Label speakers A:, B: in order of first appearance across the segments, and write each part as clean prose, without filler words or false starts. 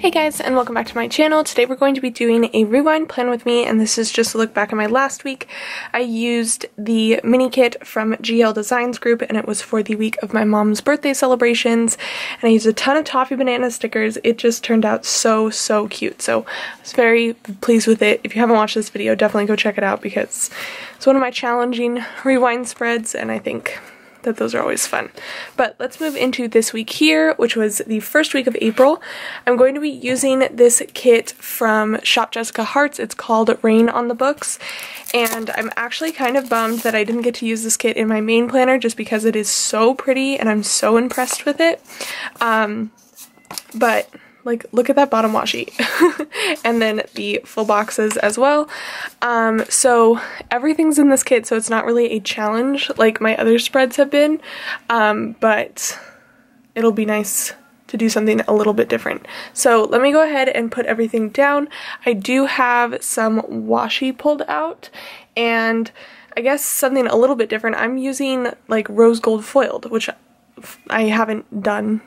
A: Hey guys, and welcome back to my channel. Today we're going to be doing a rewind plan with me, and this is just a look back at my last week. I used the mini kit from GL Designs group, and it was for the week of my mom's birthday celebrations, and I used a ton of Toffee Banana stickers. It just turned out so cute, so I was very pleased with it. If you haven't watched this video, definitely go check it out because it's one of my challenging rewind spreads, and I think that those are always fun. But let's move into this week here, which was the first week of April. I'm going to be using this kit from Shop Jessica Hearts. It's called Rain on the Books, and I'm actually kind of bummed that I didn't get to use this kit in my main planner just because it is so pretty and I'm so impressed with it. But like, look at that bottom washi. And then the full boxes as well. So everything's in this kit, so it's not really a challenge like my other spreads have been, but it'll be nice to do something a little bit different. So let me go ahead and put everything down. I do have some washi pulled out, and I guess something a little bit different. I'm using like rose gold foiled, which I haven't done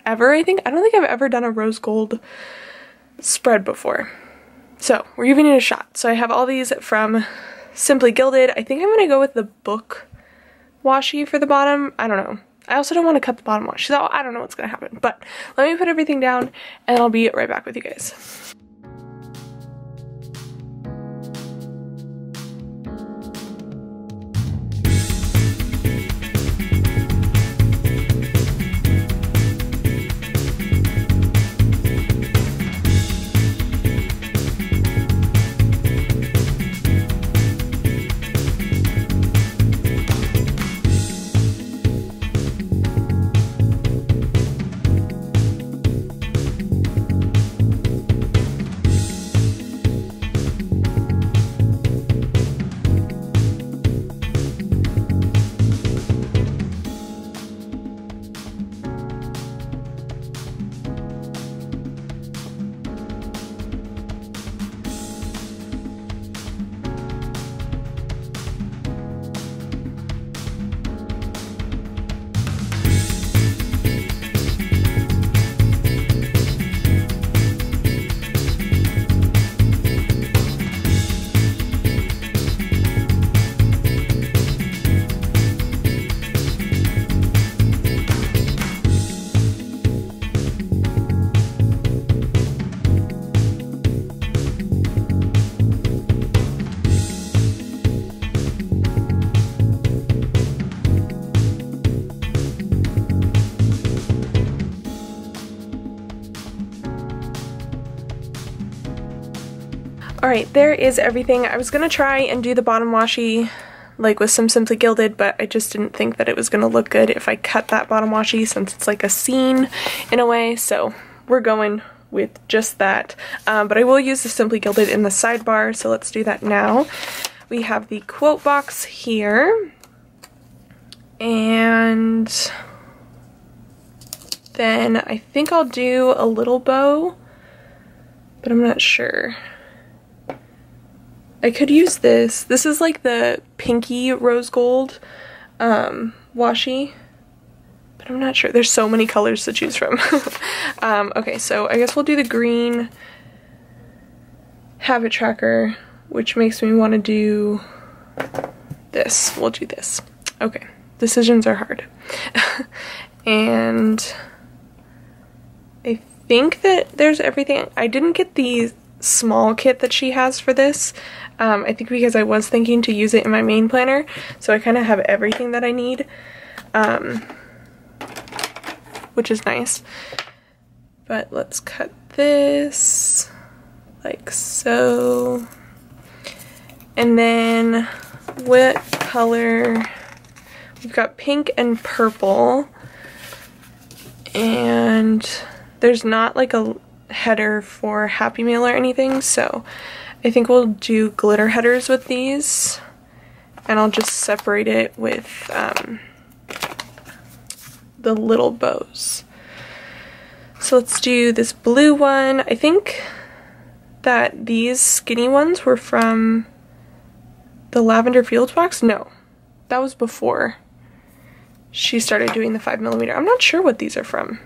A: ever, I don't think I've ever done a rose gold spread before. So we're giving it a shot. So I have all these from Simply Gilded. I think I'm gonna go with the book washi for the bottom. I don't know. I also don't want to cut the bottom washi, so I don't know what's gonna happen. But let me put everything down and I'll be right back with you guys. Alright, there is everything. I was gonna try and do the bottom washi like with some Simply Gilded, but I just didn't think that it was gonna look good if I cut that bottom washi since it's like a scene in a way, so we're going with just that. But I will use the Simply Gilded in the sidebar, so let's do that now. We have the quote box here, and then I think I'll do a little bow, but I'm not sure. I could use this. This is like the pinky rose gold washi, but I'm not sure. There's so many colors to choose from. Okay, so I guess we'll do the green habit tracker, which makes me want to do this. We'll do this. Okay, decisions are hard. And I think that there's everything. I didn't get the small kit that she has for this. I think because I was thinking to use it in my main planner, so I kind of have everything that I need, which is nice. But let's cut this like so, and then what color? We've got pink and purple, and there's not like a header for Happy Meal or anything, so I think we'll do glitter headers with these, and I'll just separate it with the little bows. So let's do this blue one. I think that these skinny ones were from the Lavender Fields box. No, that was before she started doing the 5mm. I'm not sure what these are from.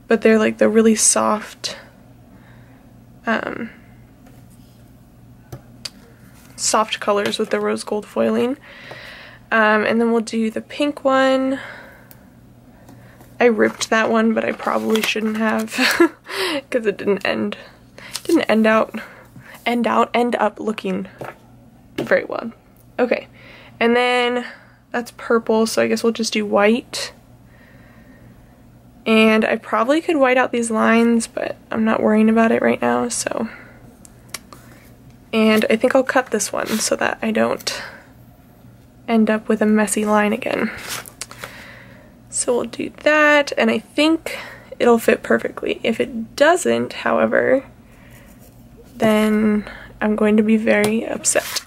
A: but they're like the really soft, soft colors with the rose gold foiling. And then we'll do the pink one. I ripped that one, but I probably shouldn't have because it didn't end up looking very well. Okay, and then that's purple, so I guess we'll just do white. And I probably could white out these lines, but I'm not worrying about it right now, so. And I think I'll cut this one so that I don't end up with a messy line again. So we'll do that, and I think it'll fit perfectly. If it doesn't, however, then I'm going to be very upset.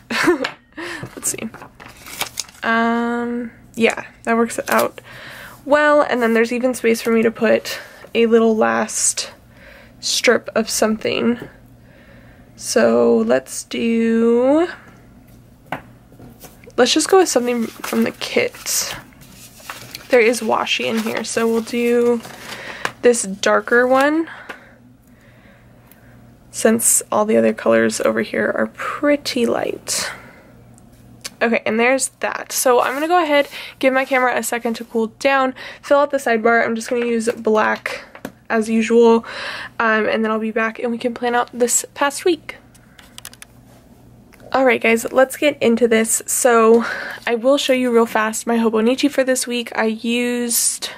A: Let's see. Yeah, that works out well, and then there's even space for me to put a little last strip of something. So let's just go with something from the kit. There is washi in here, so we'll do this darker one since all the other colors over here are pretty light. Okay, and there's that. So I'm gonna go ahead, give my camera a second to cool down, fill out the sidebar. I'm just gonna use black as usual, and then I'll be back and we can plan out this past week. Alright guys, let's get into this. So I will show you real fast my Hobonichi for this week. I used,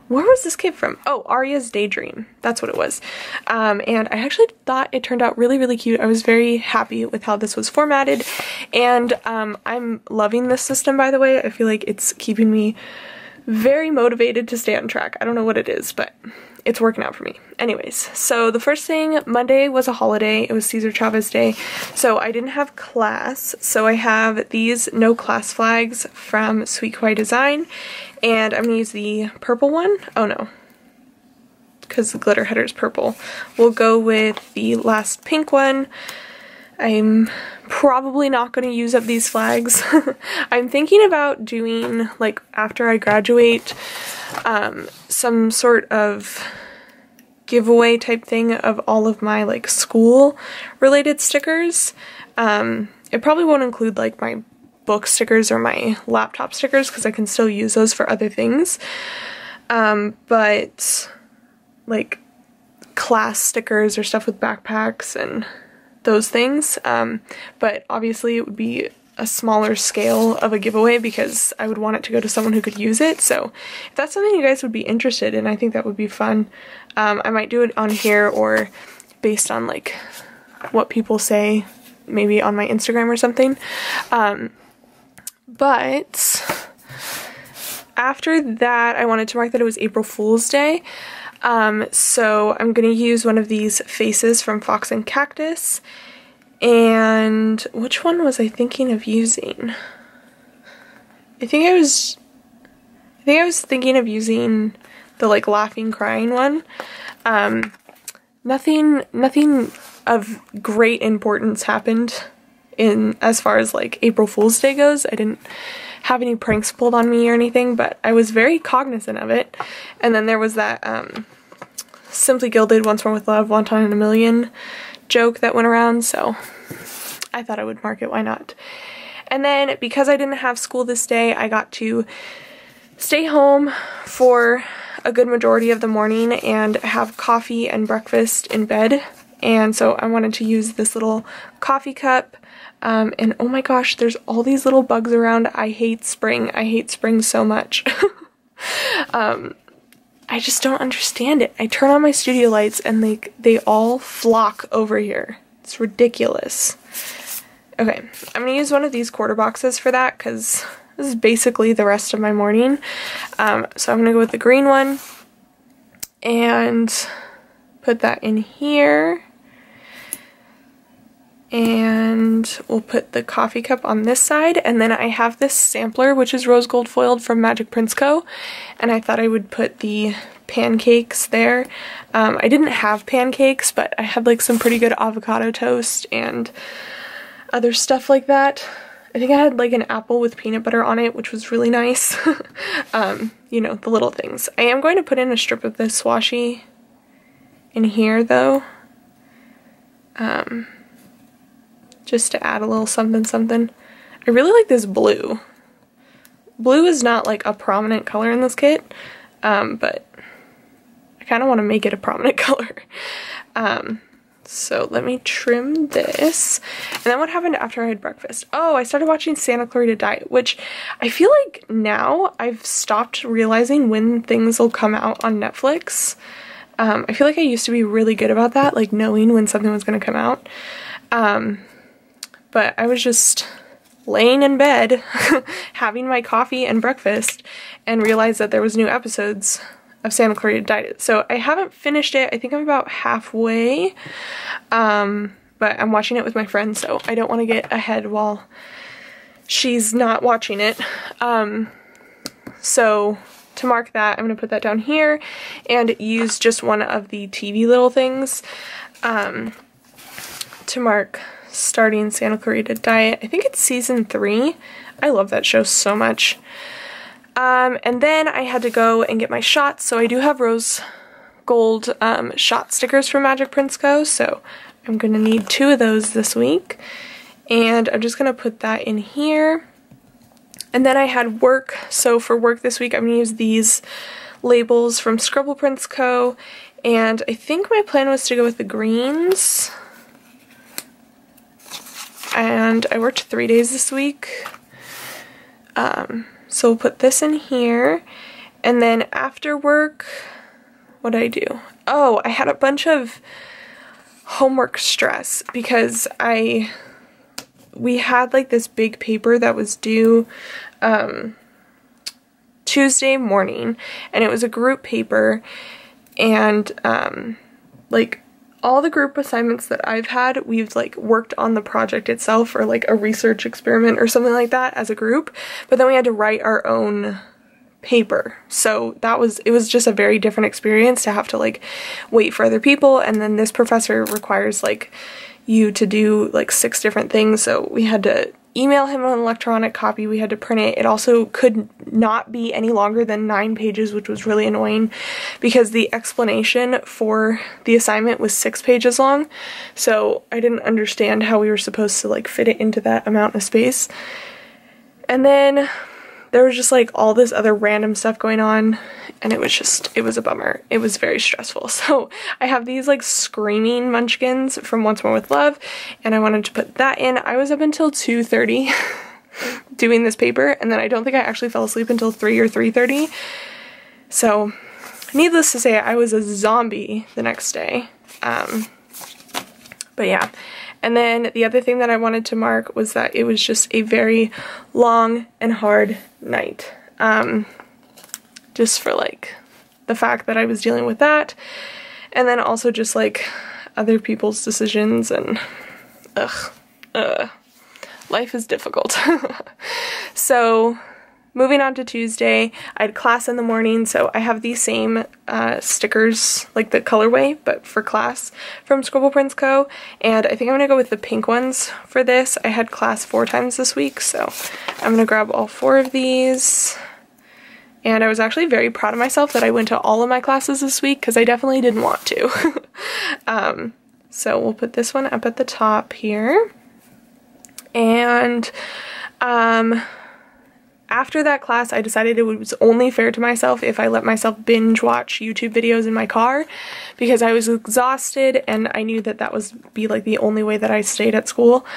A: where was this kit from? Oh, Aria's Daydream. That's what it was. And I actually thought it turned out really, really cute. I was very happy with how this was formatted. And I'm loving this system, by the way. I feel like it's keeping me very motivated to stay on track. I don't know what it is, but it's working out for me. Anyways, so the first thing, Monday was a holiday. It was Cesar Chavez Day, so I didn't have class. So I have these no class flags from Sweet Kawaii Design, and I'm gonna use the purple one. Oh no, because the glitter header is purple. We'll go with the last pink one. I'm probably not going to use up these flags. I'm thinking about doing, like, after I graduate, some sort of giveaway type thing of all of my, like, school related stickers. It probably won't include, like, my book stickers or my laptop stickers because I can still use those for other things. But, like, class stickers or stuff with backpacks and those things, but obviously it would be a smaller scale of a giveaway because I would want it to go to someone who could use it. So if that's something you guys would be interested in, I think that would be fun. I might do it on here or based on like what people say, maybe on my Instagram or something. But after that, I wanted to mark that it was April Fool's Day. So I'm gonna use one of these faces from Fox and Cactus, and which one was I thinking of using? I think I was thinking of using the like laughing crying one. Nothing of great importance happened in as far as like April Fool's Day goes. I didn't have any pranks pulled on me or anything, but I was very cognizant of it. And then there was that Simply Gilded Once More with Love, Wonton in a Million joke that went around, so I thought I would mark it, why not? And then because I didn't have school this day, I got to stay home for a good majority of the morning and have coffee and breakfast in bed. And so I wanted to use this little coffee cup. And oh my gosh, there's all these little bugs around. I hate spring. I hate spring so much. I just don't understand it. I turn on my studio lights and they all flock over here. It's ridiculous. Okay, I'm gonna use one of these quarter boxes for that because this is basically the rest of my morning. So I'm gonna go with the green one and put that in here. And we'll put the coffee cup on this side, and then I have this sampler which is rose gold foiled from Prim Co, and I thought I would put the pancakes there. I didn't have pancakes, but I had like some pretty good avocado toast and other stuff like that. I think I had like an apple with peanut butter on it, which was really nice. You know, the little things. I am going to put in a strip of this washi in here though, just to add a little something something. I really like this blue. Blue is not like a prominent color in this kit, but I kind of want to make it a prominent color. So let me trim this. And then what happened after I had breakfast? Oh, I started watching Santa Clarita Diet, which I feel like now I've stopped realizing when things will come out on Netflix. I feel like I used to be really good about that, like knowing when something was going to come out. But I was just laying in bed having my coffee and breakfast and realized that there was new episodes of Santa Clarita Diet. So I haven't finished it. I think I'm about halfway, but I'm watching it with my friend, so I don't want to get ahead while she's not watching it. So to mark that, I'm going to put that down here and use just one of the TV little things to mark starting Santa Clarita Diet. I think it's season 3. I love that show so much. And then I had to go and get my shots, so I do have rose gold shot stickers from Prim Co, so I'm going to need 2 of those this week, and I'm just going to put that in here. And then I had work, so for work this week I'm going to use these labels from Scribble Prints Co, and I think my plan was to go with the greens, and I worked 3 days this week. So we'll put this in here, and then after work, what did I do? Oh, I had a bunch of homework stress because we had like this big paper that was due Tuesday morning, and it was a group paper, and like all the group assignments that I've had, we've like worked on the project itself or like a research experiment or something like that as a group, but then we had to write our own paper. So it was just a very different experience to have to like wait for other people, and then this professor requires like you to do like 6 different things, so we had to email him an electronic copy, we had to print it. It also could not be any longer than 9 pages, which was really annoying because the explanation for the assignment was 6 pages long, so I didn't understand how we were supposed to like fit it into that amount of space. And then there was just like all this other random stuff going on, and it was a bummer. It was very stressful. So I have these like screaming munchkins from Once More with Love, and I wanted to put that in. I was up until 2:30 doing this paper, and then I don't think I actually fell asleep until 3 or 3:30. So needless to say, I was a zombie the next day. But yeah. And then the other thing that I wanted to mark was that it was just a very long and hard night. Just for like the fact that I was dealing with that, and then also just like other people's decisions, and life is difficult. So moving on to Tuesday, I had class in the morning, so I have these same stickers, like the colorway, but for class from Scribble Prints Co, and I think I'm going to go with the pink ones for this. I had class 4 times this week, so I'm going to grab all 4 of these. And I was actually very proud of myself that I went to all of my classes this week, because I definitely didn't want to. So we'll put this one up at the top here. And after that class, I decided it was only fair to myself if I let myself binge watch YouTube videos in my car, because I was exhausted and I knew that that was be like the only way that I stayed at school.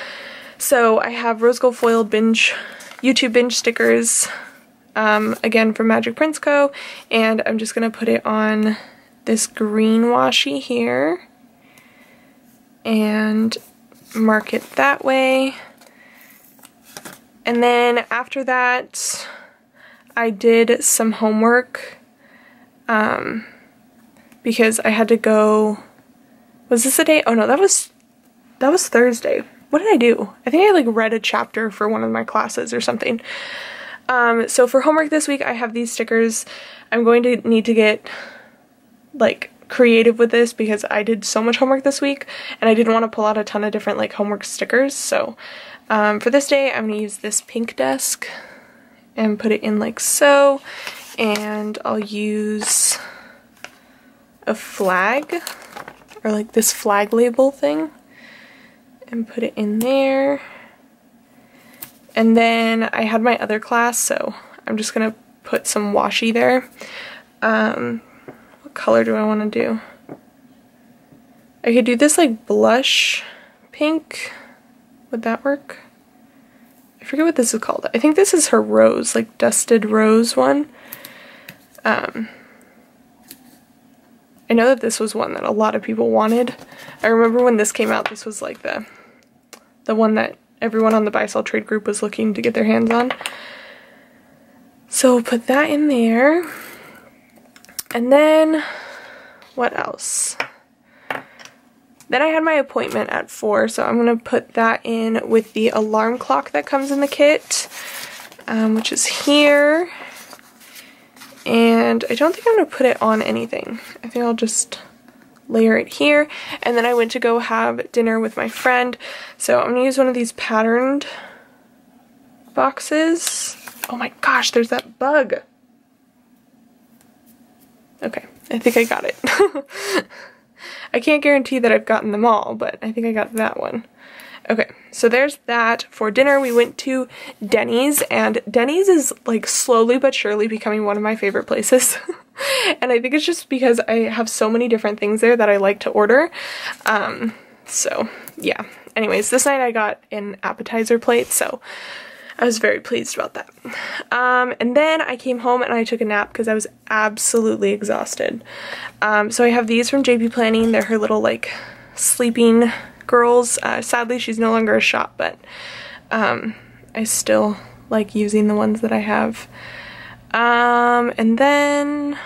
A: So I have rose gold foiled YouTube binge stickers, again from Prim Co, and I'm just gonna put it on this green washi here and mark it that way. And then after that, I did some homework, because I had to go, was this the day? Oh no, that was Thursday. What did I do? I think I like read a chapter for one of my classes or something. So for homework this week, I have these stickers. I'm going to need to get like creative with this because I did so much homework this week and I didn't want to pull out a ton of different like homework stickers. So for this day, I'm going to use this pink desk and put it in like so, and I'll use a flag or like this flag label thing, and put it in there. And then I had my other class, so I'm just gonna put some washi there. What color do I want to do? I could do this like blush pink. Would that work? I forget what this is called. I think this is her rose, like dusted rose one. I know that this was one that a lot of people wanted. I remember when this came out, this was like the one that everyone on the Buy Sell Trade group was looking to get their hands on. So we'll put that in there. And then, what else? Then I had my appointment at 4, so I'm going to put that in with the alarm clock that comes in the kit, which is here. And I don't think I'm going to put it on anything. I think I'll just layer it here. And then I went to go have dinner with my friend, so I'm going to use one of these patterned boxes. Oh my gosh, there's that bug. Okay, I think I got it. I can't guarantee that I've gotten them all, but I think I got that one. Okay, so there's that. For dinner, we went to Denny's, and Denny's is like slowly but surely becoming one of my favorite places. And I think it's just because I have so many different things there that I like to order. So yeah. Anyways, this night I got an appetizer plate, so I was very pleased about that. And then I came home and I took a nap because I was absolutely exhausted. So I have these from JP Planning. They're her little like sleeping girls. Sadly, she's no longer a shop, but I still like using the ones that I have. And then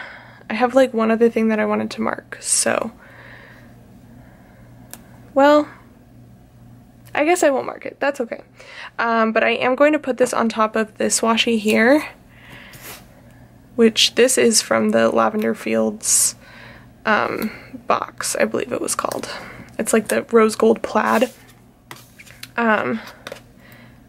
A: I have like one other thing that I wanted to mark. So, well, I guess I won't mark it. That's okay. But I am going to put this on top of this washi here, which this is from the Lavender Fields box, I believe it was called. It's like the rose gold plaid.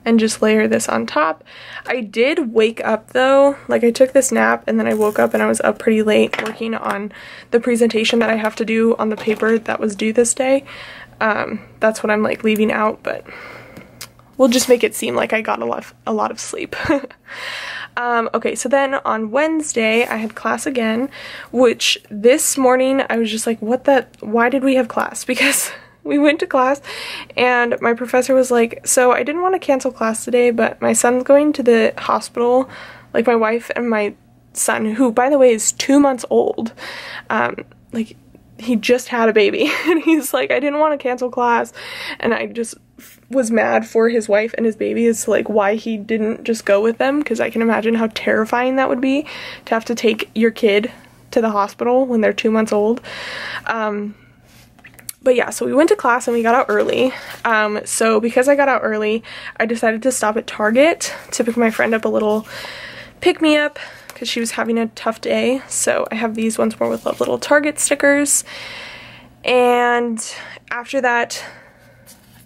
A: And just layer this on top. I did wake up though, like I took this nap and then I woke up and I was up pretty late working on the presentation that I have to do on the paper that was due this day. That's what I'm like leaving out, but we'll just make it seem like I got a lot of sleep. Okay, so then on Wednesday I had class again, which this morning I was just like, why did we have class? Because we went to class and my professor was like, so I didn't want to cancel class today, but my son's going to the hospital, like my wife and my son, who by the way is 2 months old, like he just had a baby, and he's like, I didn't want to cancel class, and I just was mad for his wife and his baby as to like why he didn't just go with them, because I can imagine how terrifying that would be to have to take your kid to the hospital when they're 2 months old. But yeah, so we went to class and we got out early. So because I got out early, I decided to stop at Target to pick my friend up a little pick-me-up because she was having a tough day. So I have these Once More with Love little Target stickers. And after that,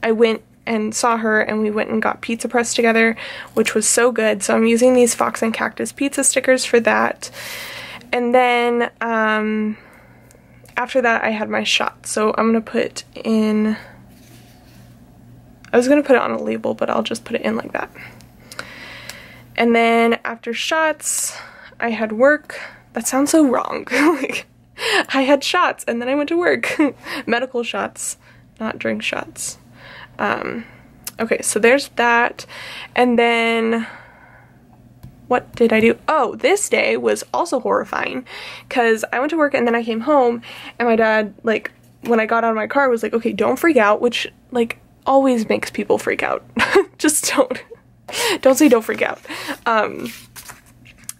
A: I went and saw her and we went and got pizza press together, which was so good. So I'm using these Fox and Cactus pizza stickers for that. And then, after that, I had my shot, so I'm going to put in, I was going to put it on a label, but I'll just put it in like that. And then after shots, I had work. That sounds so wrong. Like, I had shots, and then I went to work. Medical shots, not drink shots. Okay, so there's that. And then what did I do? Oh, this day was also horrifying because I went to work and then I came home and my dad, like, when I got out of my car was like, okay, don't freak out, which, like, always makes people freak out. Just don't say don't freak out.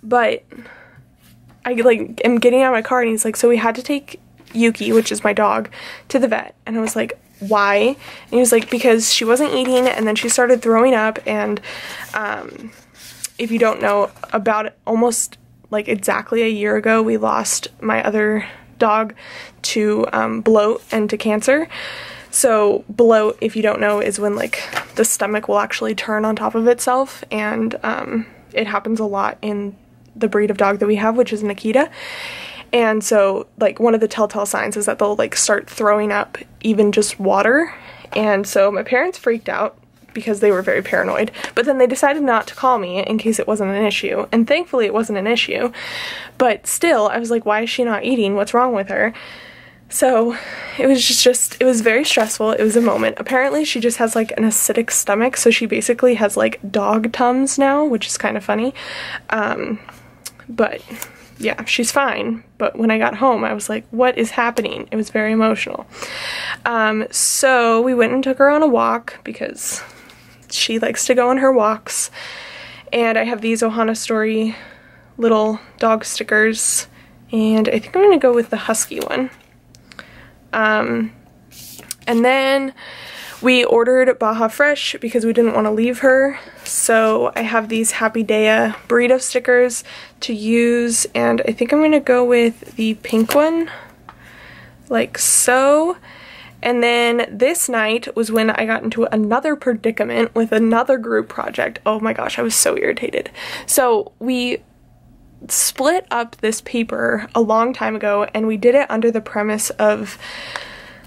A: But I, like, am getting out of my car and he's like, so we had to take Yuki, which is my dog, to the vet. And I was like, why? And he was like, because she wasn't eating and then she started throwing up, and, if you don't know, about almost like exactly a year ago, we lost my other dog to bloat and to cancer. So bloat, if you don't know, is when like the stomach will actually turn on top of itself, and it happens a lot in the breed of dog that we have, which is an Akita. And so like one of the telltale signs is that they'll like start throwing up even just water. And so my parents freaked out because they were very paranoid, but then they decided not to call me in case it wasn't an issue, and thankfully it wasn't an issue. But still, I was like, why is she not eating? What's wrong with her? So it was just it was very stressful. It was a moment. Apparently she just has like an acidic stomach, so she basically has like dog tums now, which is kind of funny. But yeah, she's fine. But when I got home, I was like, what is happening? It was very emotional. So we went and took her on a walk because she likes to go on her walks. And I have these Ohana Story little dog stickers, and I think I'm gonna go with the husky one. And then we ordered Baja Fresh because we didn't want to leave her. So I have these Happy Daya burrito stickers to use, and I think I'm gonna go with the pink one, like so. And then this night was when I got into another predicament with another group project. Oh my gosh, I was so irritated. So we split up this paper a long time ago, and we did it under the premise of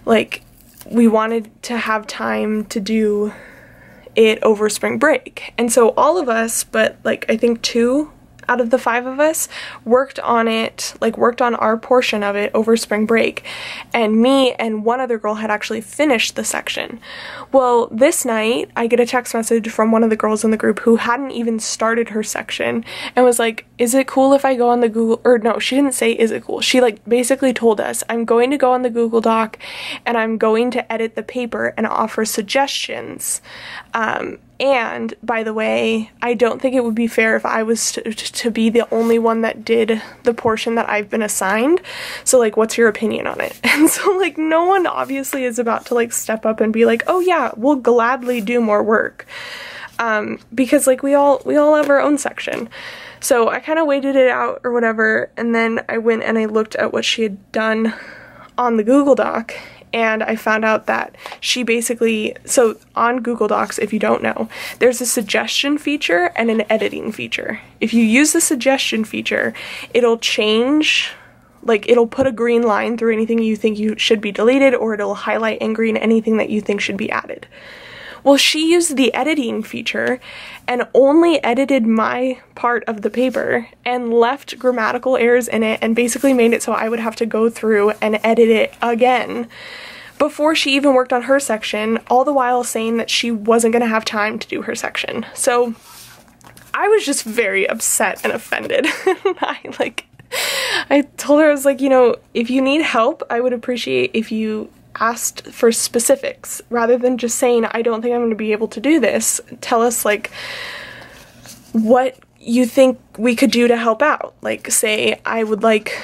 A: like we wanted to have time to do it over spring break. And so all of us, but like I think 2 out of the 5 of us worked on it, like worked on our portion of it over spring break, and me and one other girl had actually finished the section. Well, this night I get a text message from one of the girls in the group who hadn't even started her section and was like, is it cool if I go on the Google, or no, she didn't say is it cool, she like basically told us, I'm going to go on the Google Doc and I'm going to edit the paper and offer suggestions. And by the way, I don't think it would be fair if I was to be the only one that did the portion that I've been assigned. So like, what's your opinion on it? And so like, no one obviously is about to like step up and be like, oh yeah, we'll gladly do more work. Because like we all have our own section. So I kind of waited it out or whatever. And then I went and I looked at what she had done on the Google Doc, and I found out that she basically, so on Google Docs, if you don't know, there's a suggestion feature and an editing feature. If you use the suggestion feature, it'll change, like it'll put a green line through anything you think you should be deleted, or it'll highlight in green anything that you think should be added. Well, she used the editing feature and only edited my part of the paper and left grammatical errors in it and basically made it so I would have to go through and edit it again before she even worked on her section, all the while saying that she wasn't going to have time to do her section. So I was just very upset and offended. I told her, I was like, you know, if you need help, I would appreciate if you asked for specifics rather than just saying, I don't think I'm going to be able to do this. Tell us like what you think we could do to help out. Like say, I would like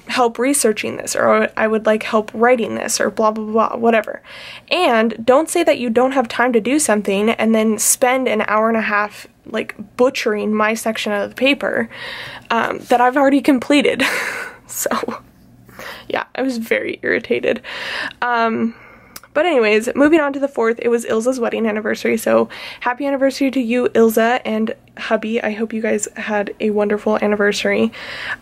A: help researching this, or I would like help writing this, or blah blah blah, whatever. And don't say that you don't have time to do something and then spend an hour and a half like butchering my section of the paper that I've already completed. So yeah, I was very irritated. But anyways, moving on to the 4th, it was Ilza's wedding anniversary, so happy anniversary to you, Ilza, and hubby. I hope you guys had a wonderful anniversary.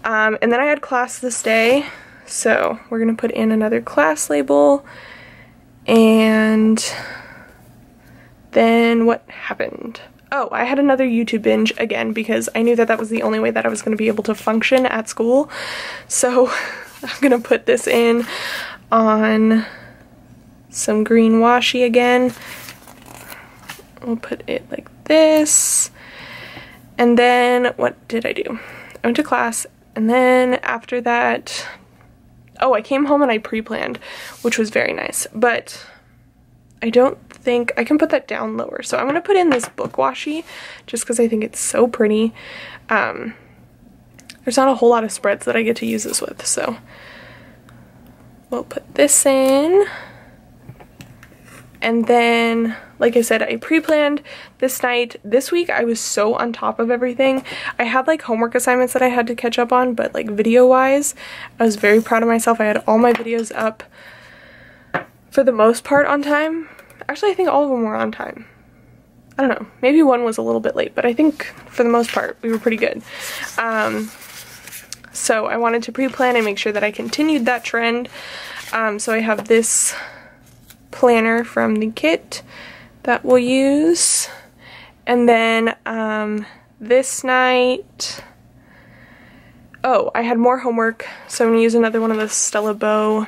A: And then I had class this day, so we're gonna put in another class label. And then what happened? Oh, I had another YouTube binge again because I knew that that was the only way that I was going to be able to function at school. So I'm going to put this in on some green washi again. We'll put it like this. And then what did I do? I went to class, and then after that, oh, I came home and I pre-planned, which was very nice, but I don't think I can put that down lower. So I'm going to put in this book washi just because I think it's so pretty. There's not a whole lot of spreads that I get to use this with, so we'll put this in. And then, like I said, I pre-planned this night. This week I was so on top of everything. I had like homework assignments that I had to catch up on, but like video wise, I was very proud of myself. I had all my videos up for the most part on time. Actually, I think all of them were on time. I don't know, maybe one was a little bit late, but I think for the most part we were pretty good. So I wanted to pre-plan and make sure that I continued that trend. So I have this planner from the kit that we'll use. And then this night, oh, I had more homework, so I'm going to use another one of the Stella Beau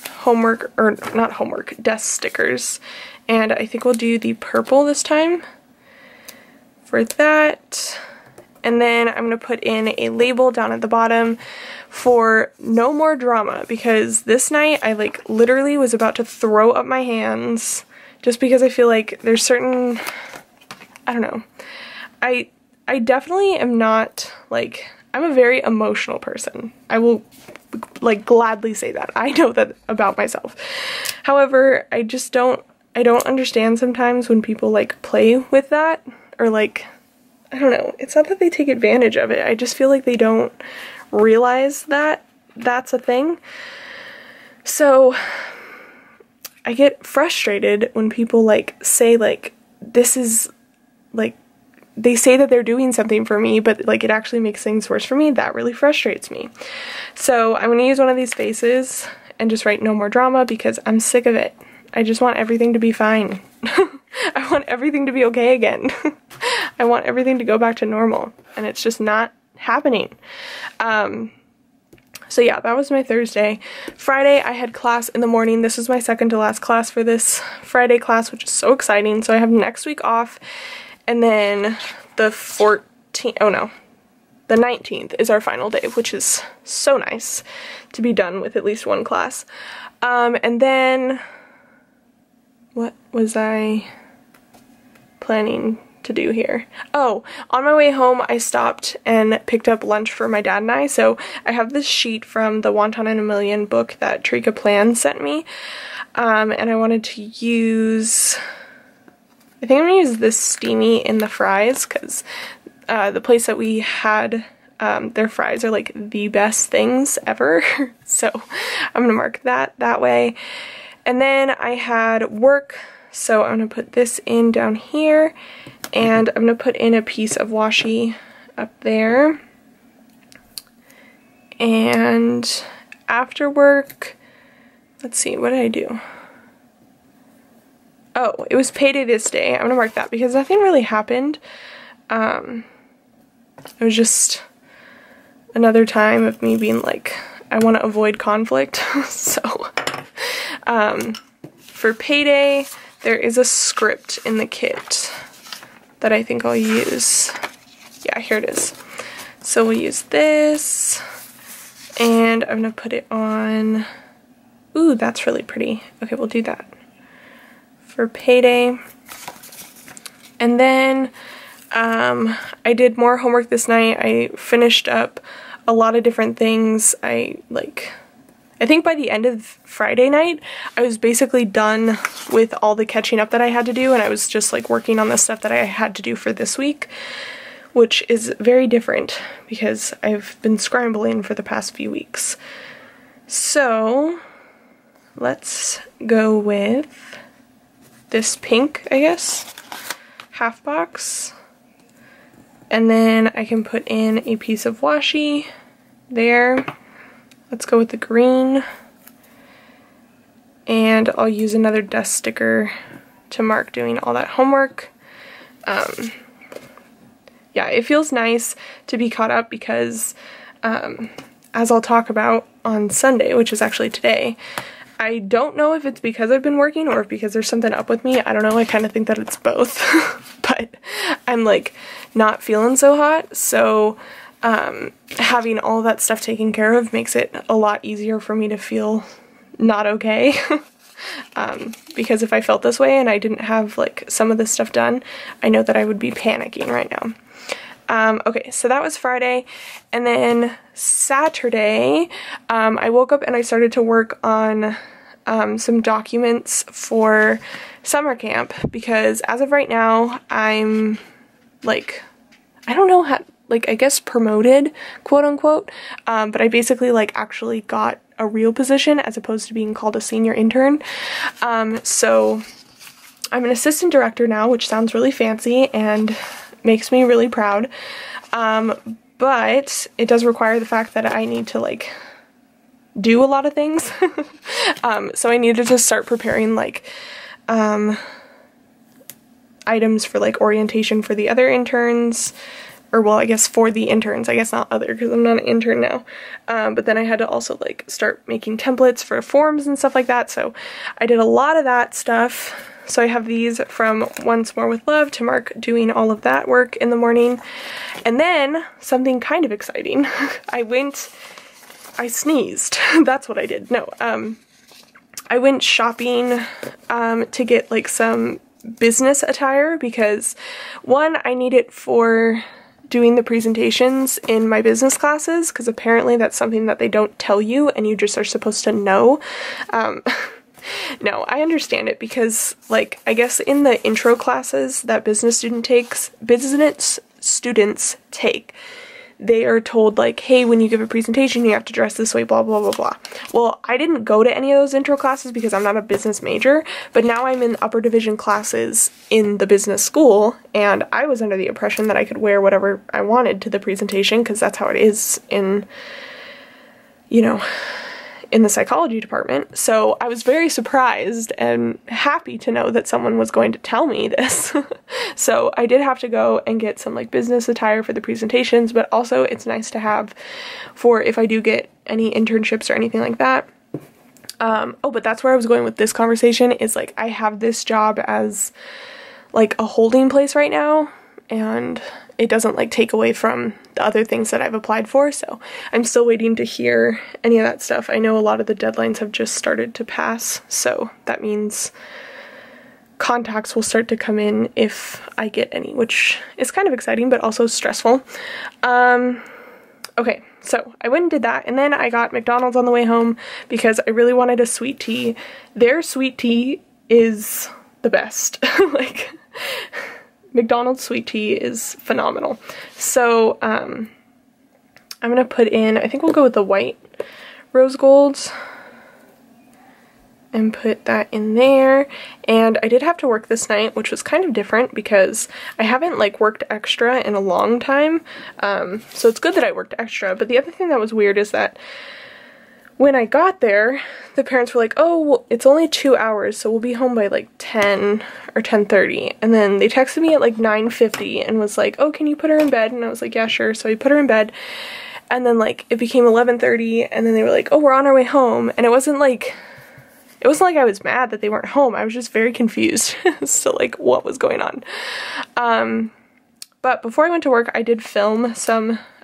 A: homework, or not homework, desk stickers. And I think we'll do the purple this time for that. And then I'm going to put in a label down at the bottom for no more drama, because this night I like literally was about to throw up my hands just because I feel like there's certain, I don't know, I definitely am not, like, I'm a very emotional person. I will like gladly say that. I know that about myself. However, I don't understand sometimes when people like play with that, or like, I don't know, it's not that they take advantage of it. I just feel like they don't realize that that's a thing. So I get frustrated when people like say like, this is like, they say that they're doing something for me, but like it actually makes things worse for me. That really frustrates me. So I'm going to use one of these faces and just write no more drama, because I'm sick of it. I just want everything to be fine. I want everything to be okay again. I want everything to go back to normal, and it's just not happening. So yeah, that was my Thursday. Friday, I had class in the morning. This is my second to last class for this Friday class, which is so exciting. So I have next week off, and then the 14th, oh no, the 19th is our final day, which is so nice to be done with at least one class. And then, what was I planning to do here? Oh, on my way home I stopped and picked up lunch for my dad and I. So I have this sheet from the Wonton in a Million book that KPL Plans sent me, and I wanted to use, I think I'm gonna use this steamy in the fries, because the place that we had, their fries are like the best things ever. So I'm gonna mark that way. And then I had work, so I'm gonna put this in down here, and I'm gonna put in a piece of washi up there. And after work, let's see, what did I do? Oh, it was payday this day. I'm gonna mark that because nothing really happened. It was just another time of me being like, I want to avoid conflict. So, for payday, there is a script in the kit that I think I'll use. Yeah, here it is. So we'll use this, and I'm gonna put it on. Ooh, that's really pretty. Okay, we'll do that for payday. And then I did more homework this night. I finished up a lot of different things. I think by the end of Friday night, I was basically done with all the catching up that I had to do, and I was just like working on the stuff that I had to do for this week, which is very different because I've been scrambling for the past few weeks. So let's go with this pink, I guess, half box. And then I can put in a piece of washi there. Let's go with the green. And I'll use another desk sticker to mark doing all that homework. Yeah, it feels nice to be caught up because, as I'll talk about on Sunday, which is actually today, I don't know if it's because I've been working or if because there's something up with me. I don't know, I kind of think that it's both. But I'm like not feeling so hot, so having all that stuff taken care of makes it a lot easier for me to feel not okay. Because if I felt this way and I didn't have like some of this stuff done, I know that I would be panicking right now. Okay, so that was Friday, and then Saturday, I woke up and I started to work on some documents for summer camp, because as of right now, I'm like, I don't know how, like, I guess promoted, quote unquote, but I basically like actually got a real position as opposed to being called a senior intern. So I'm an assistant director now, which sounds really fancy, and makes me really proud. But it does require the fact that I need to like do a lot of things. So I needed to start preparing like items for like orientation for the other interns, or well, I guess for the interns, I guess not other because I'm not an intern now. But then I had to also like start making templates for forms and stuff like that. So I did a lot of that stuff. So I have these from Once More with Love to Mark doing all of that work in the morning. And then something kind of exciting. I sneezed. That's what I did. No, I went shopping to get like some business attire because one, I need it for doing the presentations in my business classes because apparently that's something that they don't tell you and you just are supposed to know. No, I understand it because like I guess in the intro classes that business students take, they are told like, hey, when you give a presentation you have to dress this way, blah blah blah blah. Well, I didn't go to any of those intro classes because I'm not a business major, but now I'm in upper division classes in the business school and I was under the impression that I could wear whatever I wanted to the presentation because that's how it is in, you know, in the psychology department. So I was very surprised and happy to know that someone was going to tell me this. So I did have to go and get some like business attire for the presentations, but also it's nice to have for if I do get any internships or anything like that. Oh, but that's where I was going with this conversation is like I have this job as like a holding place right now and it doesn't like take away from the other things that I've applied for, so I'm still waiting to hear any of that stuff. I know a lot of the deadlines have just started to pass, so that means contacts will start to come in if I get any, which is kind of exciting but also stressful. Okay, so I went and did that, and then I got McDonald's on the way home because I really wanted a sweet tea. Their sweet tea is the best. Like, McDonald's sweet tea is phenomenal. So, I'm gonna put in, I think we'll go with the white rose golds and put that in there. And I did have to work this night, which was kind of different because I haven't like worked extra in a long time. So it's good that I worked extra. But the other thing that was weird is that when I got there, the parents were like, oh, well, it's only 2 hours, so we'll be home by like 10 or 10:30. And then they texted me at like 9:50 and was like, oh, can you put her in bed? And I was like, yeah, sure. So I put her in bed. And then like it became 11:30 and then they were like, oh, we're on our way home. And it wasn't like I was mad that they weren't home. I was just very confused as to like what was going on. But before I went to work, I did film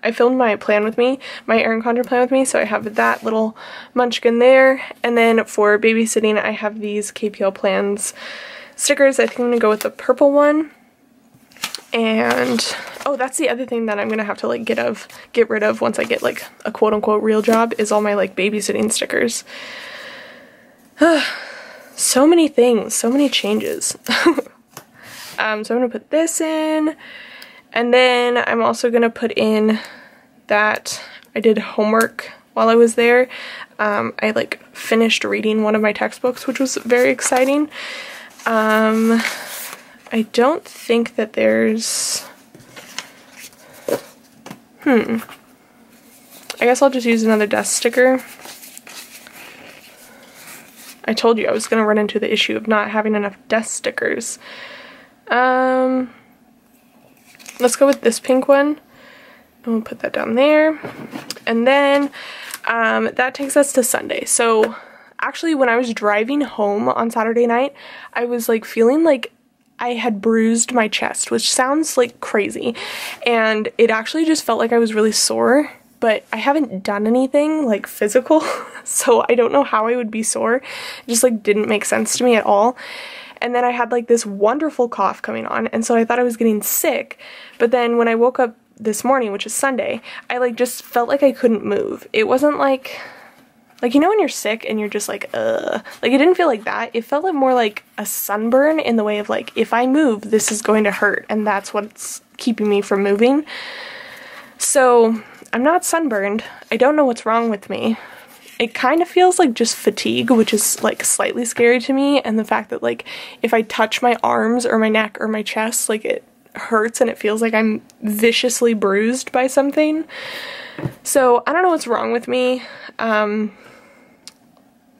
A: I filmed my plan with me, my Erin Condren plan with me, so I have that little munchkin there. And then for babysitting, I have these KPL Plans stickers. I think I'm gonna go with the purple one. And oh, that's the other thing that I'm gonna have to like get rid of once I get like a quote-unquote real job is all my like babysitting stickers. So many things, so many changes. So I'm gonna put this in. And then I'm also gonna put in that I did homework while I was there. I like finished reading one of my textbooks, which was very exciting. I don't think that there's, I guess I'll just use another desk sticker. I told you I was gonna run into the issue of not having enough desk stickers. Let's go with this pink one. And we'll put that down there. And then that takes us to Sunday. So actually when I was driving home on Saturday night, I was like feeling like I had bruised my chest, which sounds like crazy. And it actually just felt like I was really sore, but I haven't done anything like physical. So I don't know how I would be sore. It just like didn't make sense to me at all. And then I had like this wonderful cough coming on, and so I thought I was getting sick. But then when I woke up this morning, which is Sunday, I like just felt like I couldn't move. It wasn't like you know when you're sick and you're just like it didn't feel like that. It felt like more like a sunburn in the way of like, if I move, this is going to hurt, and that's what's keeping me from moving. So I'm not sunburned. I don't know what's wrong with me. It kind of feels like just fatigue, which is like slightly scary to me, and the fact that like if I touch my arms or my neck or my chest, like hurts and it feels like I'm viciously bruised by something. So I don't know what's wrong with me.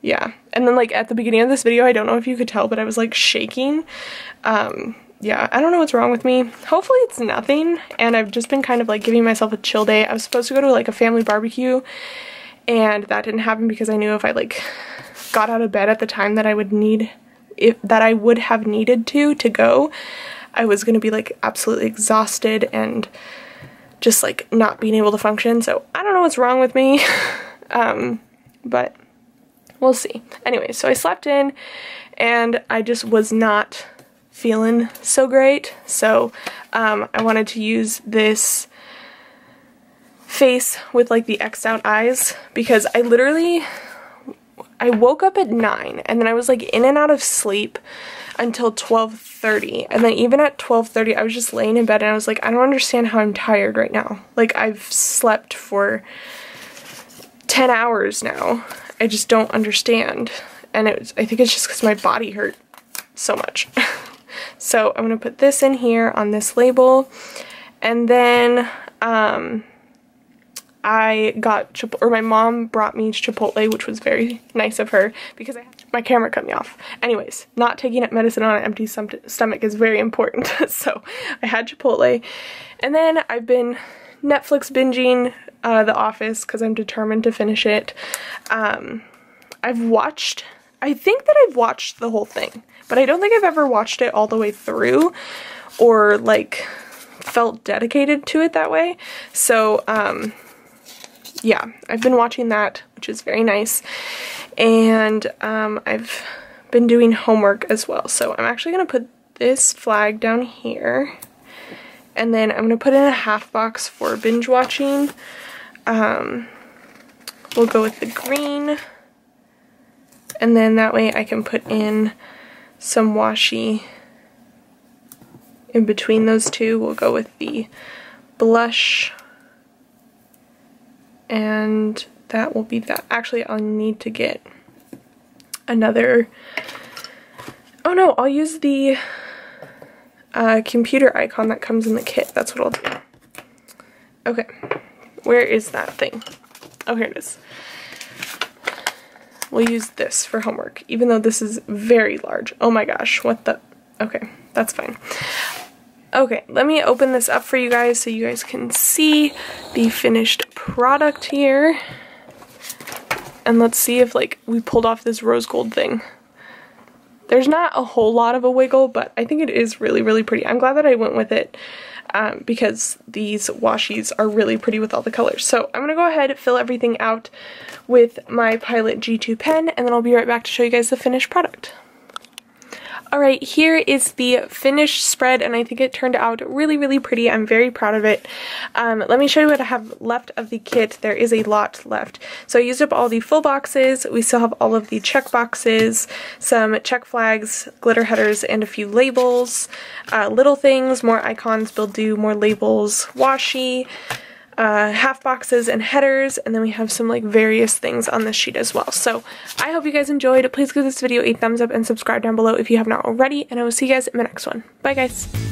A: Yeah, and then like at the beginning of this video, I don't know if you could tell, but I was like shaking. Yeah, I don't know what's wrong with me. Hopefully it's nothing, and I've just been kind of like giving myself a chill day. I was supposed to go to like a family barbecue, and that didn't happen because I knew if I like got out of bed at the time that I would have needed to go, I was gonna be like absolutely exhausted and just like not being able to function. So I don't know what's wrong with me, but we'll see. Anyway, so I slept in and I just was not feeling so great. So I wanted to use this face with like the X'd out eyes because I woke up at 9 and then I was like in and out of sleep until 12:30, and then even at 12:30 I was just laying in bed and I was like, I don't understand how I'm tired right now. Like I've slept for 10 hours now. I just don't understand. And I think it's just because my body hurt so much. So I'm gonna put this in here on this label, and then I got my mom brought me Chipotle, which was very nice of her because my camera cut me off. Anyways, not taking medicine on an empty stomach is very important. So I had Chipotle, and then I've been Netflix binging The Office because I'm determined to finish it. I think that I've watched the whole thing, but I don't think I've ever watched it all the way through or like felt dedicated to it that way. So yeah, I've been watching that, which is very nice, and I've been doing homework as well. So I'm actually going to put this flag down here, and then I'm going to put in a half box for binge watching. We'll go with the green, and then that way I can put in some washi in between those two. We'll go with the blush, and that will be that. Actually, I'll need to get another, oh no, I'll use the computer icon that comes in the kit. That's what I'll do. Okay, where is that thing? Oh, here it is. We'll use this for homework, even though this is very large. Oh my gosh, what the, okay, that's fine. Okay, let me open this up for you guys so you guys can see the finished product here. And let's see if like we pulled off this rose gold thing. There's not a whole lot of a wiggle, but I think it is really, really pretty. I'm glad that I went with it because these washies are really pretty with all the colors. So I'm gonna go ahead and fill everything out with my Pilot G2 pen, and then I'll be right back to show you guys the finished product. Alright, here is the finished spread, and I think it turned out really, really pretty. I'm very proud of it. Let me show you what I have left of the kit. There is a lot left. So I used up all the full boxes. We still have all of the check boxes, some check flags, glitter headers, and a few labels. Little things, more icons, will do, more labels, washi, half boxes and headers, and then we have some like various things on this sheet as well. So I hope you guys enjoyed. Please give this video a thumbs up and subscribe down below if you have not already, and I will see you guys in the next one. Bye guys!